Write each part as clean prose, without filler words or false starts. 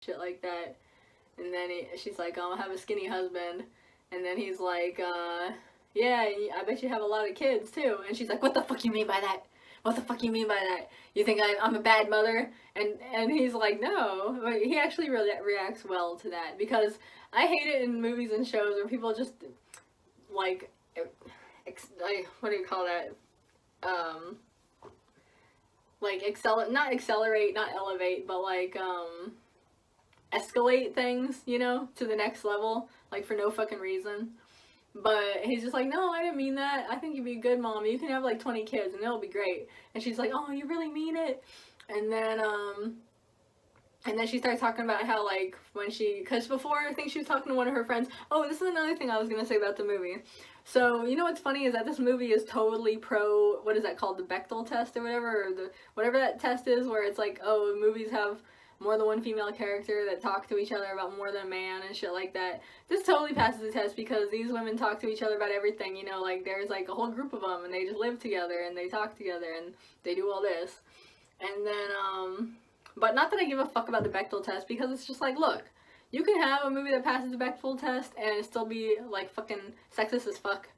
shit like that. And then she's like, I have a skinny husband. And then he's like, yeah, I bet you have a lot of kids too. And she's like, what the fuck you mean by that? What the fuck you mean by that? You think I'm a bad mother? And he's like, no. But he actually really reacts well to that, because I hate it in movies and shows where people just like, what do you call that? Like not accelerate, not elevate, but like escalate things, you know, to the next level, like for no fucking reason. But he's just like, no, I didn't mean that. I think you'd be a good mom. You can have like 20 kids and it'll be great. And she's like, oh, you really mean it? And then she starts talking about how, like, when because before, I think she was talking to one of her friends. Oh, this is another thing I was going to say about the movie. So, you know what's funny is that this movie is totally pro, what is that called, the Bechdel test or whatever, or whatever that test is, where it's like, oh, movies have more than one female character that talk to each other about more than a man and shit like that. This totally passes the test, because these women talk to each other about everything, you know, like, there's like a whole group of them, and they just live together, and they talk together, and they do all this. And then, but not that I give a fuck about the Bechdel test, because it's just like, look, you can have a movie that passes the Bechdel test and still be like fucking sexist as fuck,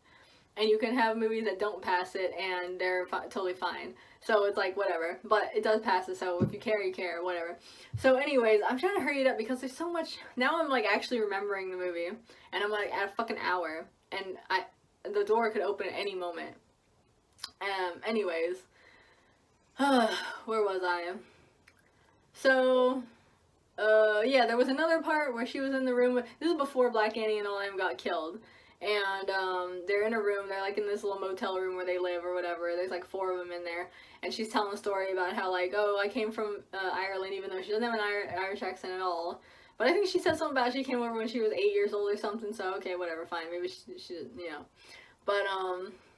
and you can have movies that don't pass it and they're totally fine. So it's like, whatever, but it does pass it, so if you care, you care, whatever. So anyways, I'm trying to hurry it up because there's so much. Now I'm like actually remembering the movie, and I'm like at a fucking hour, and the door could open at any moment. Anyways, where was I? So, yeah, there was another part where she was in the room. This is before Black Annie and all of them got killed. And, they're in a room. They're, like, in this little motel room where they live or whatever. There's, like, 4 of them in there. And she's telling a story about how, like, oh, I came from, Ireland, even though she doesn't have an Irish accent at all. But I think she said something about she came over when she was 8 years old or something. So, okay, whatever, fine. Maybe she you know. But,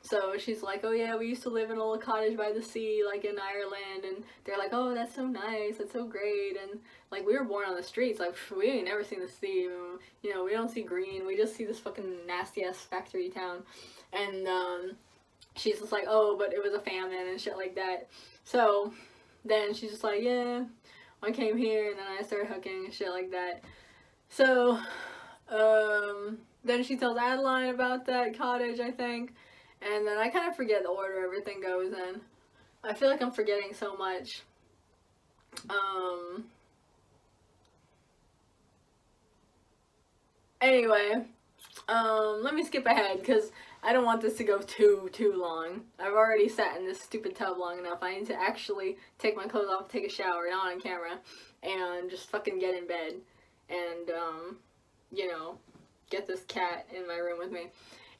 so she's like, oh yeah, we used to live in a little cottage by the sea, like in Ireland, and they're like, oh, that's so nice, that's so great, and like, we were born on the streets, like, we ain't never seen the sea, you know, we don't see green, we just see this fucking nasty-ass factory town, and, she's just like, oh, but it was a famine, and shit like that. So, then she's just like, yeah, I came here, and then I started hooking, and shit like that. So, then she tells Adeline about that cottage, I think. And then I kind of forget the order everything goes in. I feel like I'm forgetting so much. Anyway, let me skip ahead, because I don't want this to go too long. I've already sat in this stupid tub long enough. I need to actually take my clothes off, take a shower, not on camera, and just fucking get in bed. And, you know, get this cat in my room with me.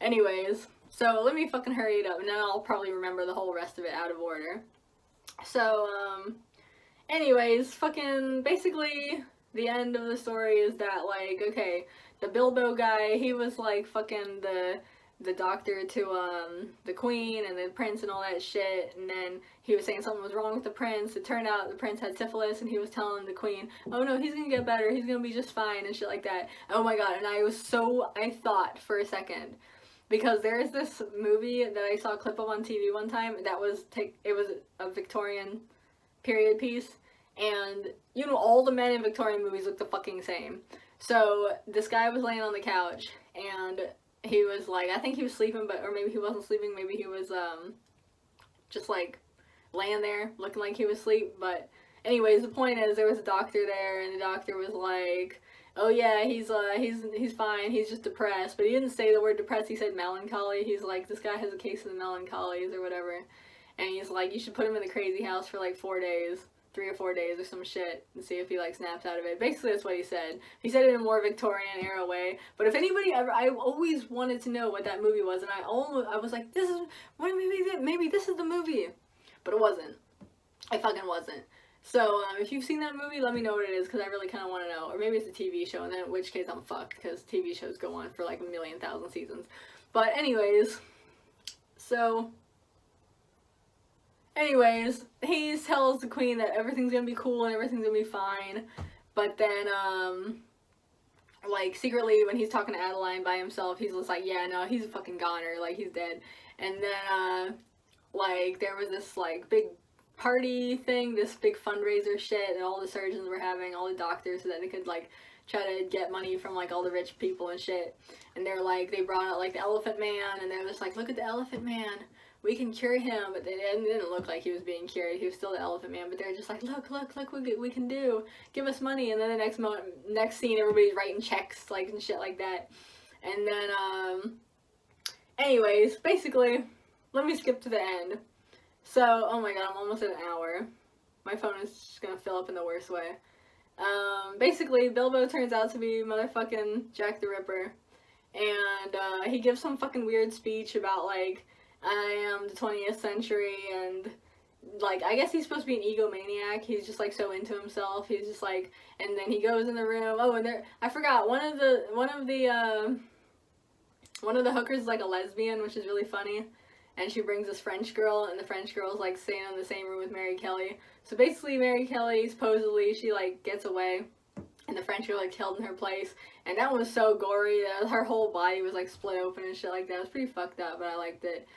Anyways, so let me fucking hurry it up, and then I'll probably remember the whole rest of it out of order. So, anyways, fucking, basically, the end of the story is that, like, okay, the Bilbo guy, he was, like, fucking the doctor to, the queen and the prince and all that shit, and then he was saying something was wrong with the prince. It turned out the prince had syphilis, and he was telling the queen, oh no, he's gonna get better, he's gonna be just fine, and shit like that. Oh my god, and I thought for a second, because there's this movie that I saw a clip of on TV one time that was it was a Victorian period piece, and you know, all the men in Victorian movies look the fucking same. So this guy was laying on the couch, and he was like, I think he was sleeping, or maybe he wasn't sleeping, maybe he was just like laying there looking like he was asleep. But anyways, the point is, there was a doctor there, and the doctor was like, oh yeah, he's fine, he's just depressed. But he didn't say the word depressed, he said melancholy. He's like, this guy has a case of the melancholies or whatever. And he's like, you should put him in the crazy house for like 4 days, 3 or 4 days or some shit, and see if he like snaps out of it. Basically that's what he said. He said it in a more Victorian era way. But if anybody ever, I always wanted to know what that movie was, and I was like, this is, what movie is it? Maybe this is the movie. But it wasn't. It fucking wasn't. So, if you've seen that movie, let me know what it is, because I really kind of want to know. Or maybe it's a TV show, and then in which case I'm fucked, because TV shows go on for like 1,000,000 seasons. But anyways, so, he tells the queen that everything's gonna be cool and everything's gonna be fine. But then, like, secretly, when he's talking to Adeline by himself, he's just like, yeah, no, he's a fucking goner, like, he's dead. And then, like, there was this, like, big party thing, this big fundraiser shit that all the surgeons were having, all the doctors, so that they could like try to get money from like all the rich people and shit. And they're like, they brought out like the Elephant Man, and they're just like, look at the Elephant Man, we can cure him. But it didn't look like he was being cured. He was still the Elephant Man. But they're just like, look what we can do. Give us money. And then the next scene, everybody's writing checks like and shit like that. And then anyways, basically, let me skip to the end. So, oh my god, I'm almost at an hour. My phone is just gonna fill up in the worst way. Basically, Bilbo turns out to be motherfucking Jack the Ripper. And, he gives some fucking weird speech about, like, I am the 20th century, and, like, I guess he's supposed to be an egomaniac. He's just, like, so into himself. He's just, like, and then he goes in the room. Oh, and I forgot, one of the hookers is, like, a lesbian, which is really funny. And she brings this French girl, and the French girl's, like, staying in the same room with Mary Kelly. So basically, Mary Kelly, supposedly, she, like, gets away, and the French girl, like, killed in her place. And that was so gory. Her whole body was, like, split open and shit like that. It was pretty fucked up, but I liked it.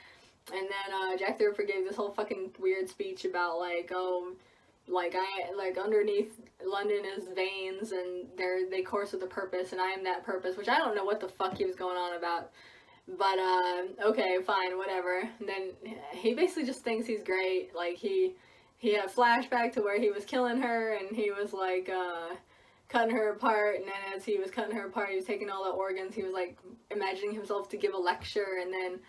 And then, Jack the Ripper gave this whole fucking weird speech about, like, oh, like, underneath London is veins, and they course with a purpose, and I am that purpose, which I don't know what the fuck he was going on about. But, okay, fine, whatever. And then he basically just thinks he's great. Like, he had a flashback to where he was killing her, and he was, like, cutting her apart, and then as he was cutting her apart, he was taking all the organs. He was, like, imagining himself to give a lecture, and then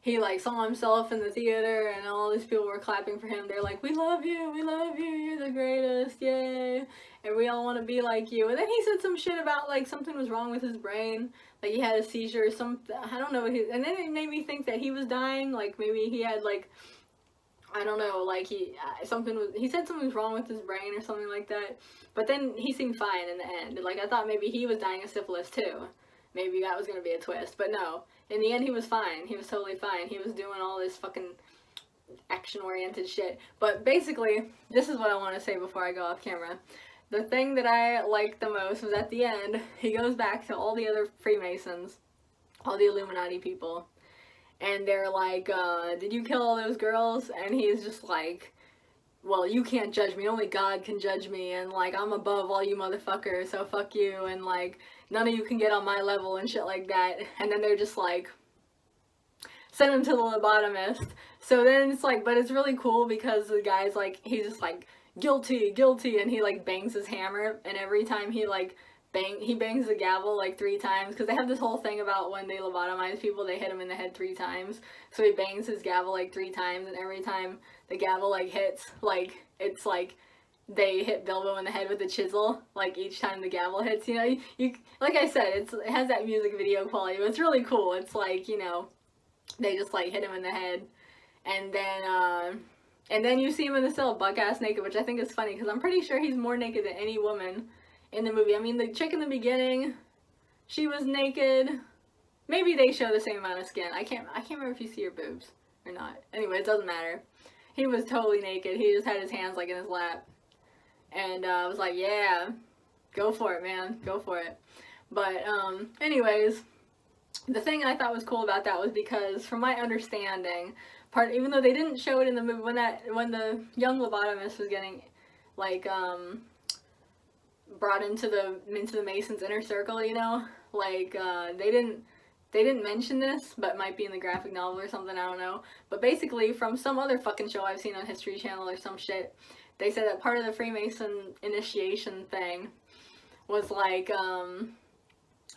he, like, saw himself in the theater, and all these people were clapping for him. They're like, we love you, you're the greatest, yay, and we all want to be like you. And then he said some shit about, like, something was wrong with his brain, like, he had a seizure or something, I don't know, and then it made me think that he was dying, like, maybe he had, like, I don't know, like, he said something was wrong with his brain or something like that, but then he seemed fine in the end. Like, I thought maybe he was dying of syphilis, too. Maybe that was gonna be a twist, but no. In the end, he was fine. He was totally fine. He was doing all this fucking action-oriented shit. But basically, this is what I want to say before I go off camera. The thing that I liked the most was at the end, he goes back to all the other Freemasons, all the Illuminati people, and they're like, did you kill all those girls? And he's just like, well, you can't judge me, only God can judge me, and, like, I'm above all you motherfuckers, so fuck you, and, like, none of you can get on my level, and shit like that. And then they're just like, send him to the lobotomist. So then it's like, but it's really cool because the guy's like, he's just like, guilty, and he, like, bangs his hammer, and every time he, like, he bangs the gavel, like, 3 times, because they have this whole thing about when they lobotomize people, they hit him in the head 3 times, so he bangs his gavel, like, 3 times, and every time the gavel, like, hits, like, it's like, they hit Bilbo in the head with a chisel, like, each time the gavel hits, you know, you like I said, it has that music video quality, but it's really cool. It's like, you know, they just, like, hit him in the head, and then you see him in the cell, buck-ass naked, which I think is funny, because I'm pretty sure he's more naked than any woman in the movie. I mean, the chick in the beginning, she was naked. Maybe they show the same amount of skin. I can't remember if you see her boobs or not. Anyway, it doesn't matter. He was totally naked. He just had his hands, like, in his lap. And I was like, yeah, go for it, man. Go for it. But, anyways, the thing I thought was cool about that was because, from my understanding, even though they didn't show it in the movie, when the young lobotomist was getting, like, brought into the Masons' inner circle, you know, like, they didn't mention this, but it might be in the graphic novel or something, I don't know. But basically, from some other fucking show I've seen on History Channel or some shit, they said that part of the Freemason initiation thing was, like,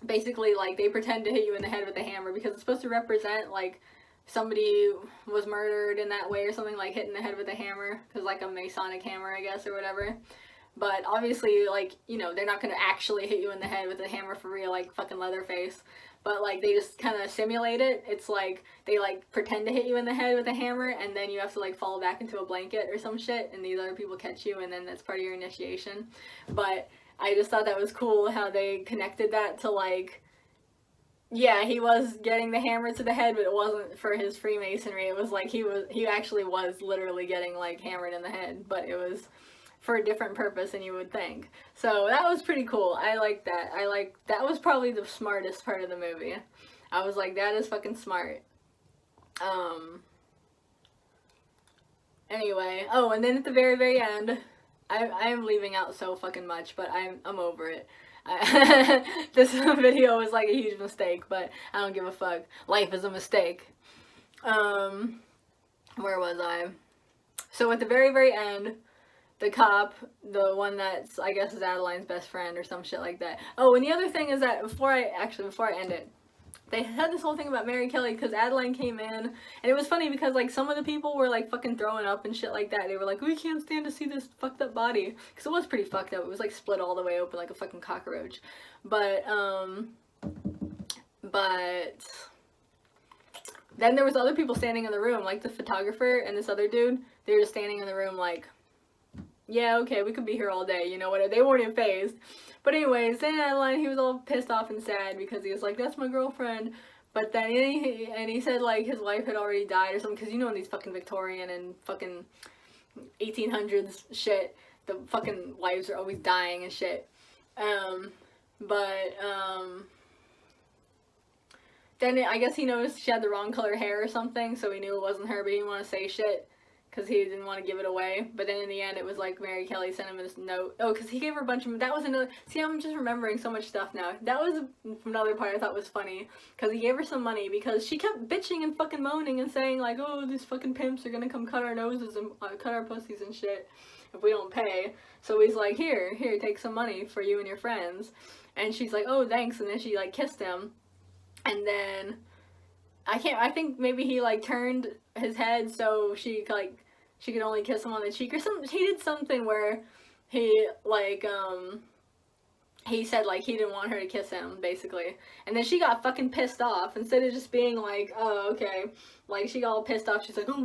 basically, like, they pretend to hit you in the head with a hammer because it's supposed to represent, like, somebody was murdered in that way or something, like, hitting the head with a hammer, because, like, a Masonic hammer, I guess, or whatever. But obviously, like, you know, they're not going to actually hit you in the head with a hammer for real, like fucking Leatherface. But, like, they just kind of simulate it. It's like, they, like, pretend to hit you in the head with a hammer, and then you have to, like, fall back into a blanket or some shit, and these other people catch you, and then that's part of your initiation. But I just thought that was cool how they connected that to, like, yeah, he was getting the hammer to the head, but it wasn't for his Freemasonry. It was like he actually was literally getting, like, hammered in the head, but it was for a different purpose than you would think. So that was pretty cool. I liked that. That was probably the smartest part of the movie. I was like, that is fucking smart. Anyway, oh, and then at the very, very end, I am leaving out so fucking much, but I'm over it. This video was like a huge mistake, but I don't give a fuck. Life is a mistake. Where was I? So at the very, very end, the cop, the one that's, I guess, is Adeline's best friend or some shit like that. Oh, and the other thing is that before I end it, they had this whole thing about Mary Kelly because Adeline came in, and it was funny because, like, some of the people were, like, fucking throwing up and shit like that. They were like, we can't stand to see this fucked up body. Because it was pretty fucked up. It was, like, split all the way open like a fucking cockroach. But then there was other people standing in the room, like the photographer and this other dude. They were just standing in the room like, yeah, okay, we could be here all day, you know what? They weren't even phased. But anyways, then Adeline, he was all pissed off and sad because he was like, that's my girlfriend. But then he said like his wife had already died or something, because you know in these fucking Victorian and fucking 1800s shit, the fucking wives are always dying and shit. Then I guess he noticed she had the wrong color hair or something, so he knew it wasn't her, but he didn't want to say shit because he didn't want to give it away. But then in the end, it was like Mary Kelly sent him this note. Oh, because he gave her a bunch of, that was another, see, I'm just remembering so much stuff now. That was another part I thought was funny, because he gave her some money because she kept bitching and fucking moaning and saying like, oh, these fucking pimps are gonna come cut our noses and cut our pussies and shit if we don't pay. So he's like, here, take some money for you and your friends. And she's like, oh, thanks. And then she like kissed him. And then I think maybe he like turned his head so she could only kiss him on the cheek or something. He did something where he like he said like he didn't want her to kiss him basically. And then she got fucking pissed off instead of just being like, oh, okay. Like she got all pissed off. She's like, oh,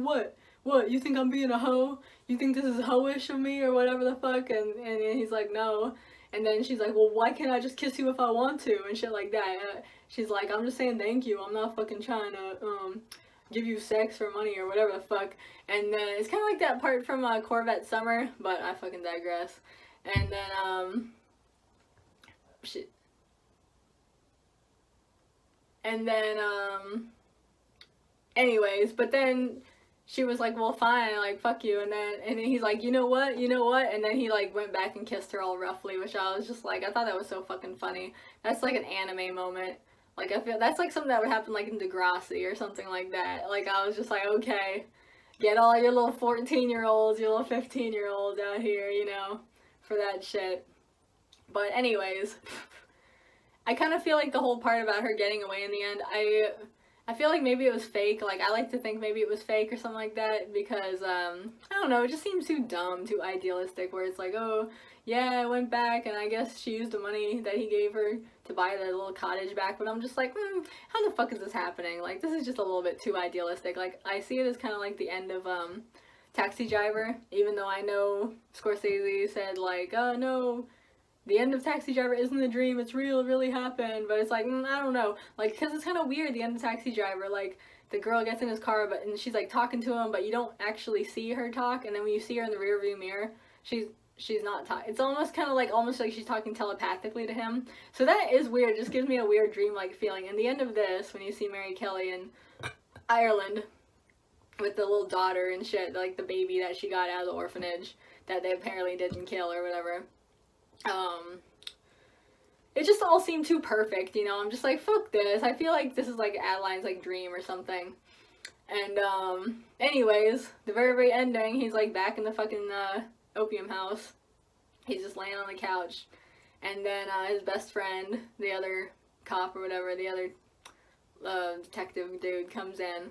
what? You think I'm being a hoe? You think this is hoish of me or whatever the fuck? And he's like, no. And then she's like, well, why can't I just kiss you if I want to? And shit like that. She's like, I'm just saying thank you. I'm not fucking trying to, give you sex for money or whatever the fuck. And then it's kind of like that part from Corvette Summer, but I fucking digress. And then, shit. And then, anyways, but then she was like, well, fine, like, fuck you. And then he's like, you know what? And then he, like, went back and kissed her all roughly, which I was just like, I thought that was so fucking funny. That's, like, an anime moment. Like, I feel, that's, like, something that would happen, like, in Degrassi or something like that. Like, I was just like, okay, get all your little 14-year-olds, your little 15-year-olds out here, you know, for that shit. But anyways, I kind of feel like the whole part about her getting away in the end, I feel like maybe it was fake. Like, I like to think maybe it was fake or something like that because, I don't know, it just seems too dumb, too idealistic, where it's like, oh, yeah, I went back and I guess she used the money that he gave her to buy the little cottage back, but I'm just like, how the fuck is this happening? Like, this is just a little bit too idealistic. Like, I see it as kind of like the end of, Taxi Driver, even though I know Scorsese said, like, oh, no, the end of Taxi Driver isn't a dream, it's real, it really happened, but it's like, I don't know, like, because it's kind of weird, the end of Taxi Driver, like, the girl gets in his car, and she's, like, talking to him, but you don't actually see her talk, and then when you see her in the rearview mirror, she's not talking, it's almost kind of like, almost like she's talking telepathically to him, so that is weird, it just gives me a weird dream-like feeling. And the end of this, when you see Mary Kelly in Ireland, with the little daughter and shit, like, the baby that she got out of the orphanage, that they apparently didn't kill or whatever, it just all seemed too perfect, you know. I'm just like, fuck this. I feel like this is like Adeline's like dream or something. And anyways, the very, very ending, he's like back in the fucking opium house. He's just laying on the couch, and then his best friend, the other cop or whatever, the other detective dude comes in,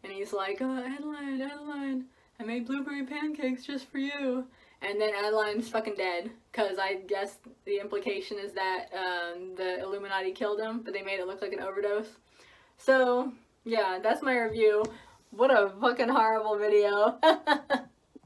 and he's like, oh, Adeline, I made blueberry pancakes just for you. And then Adeline's fucking dead, because I guess the implication is that the Illuminati killed him, but they made it look like an overdose. So, yeah, that's my review. What a fucking horrible video.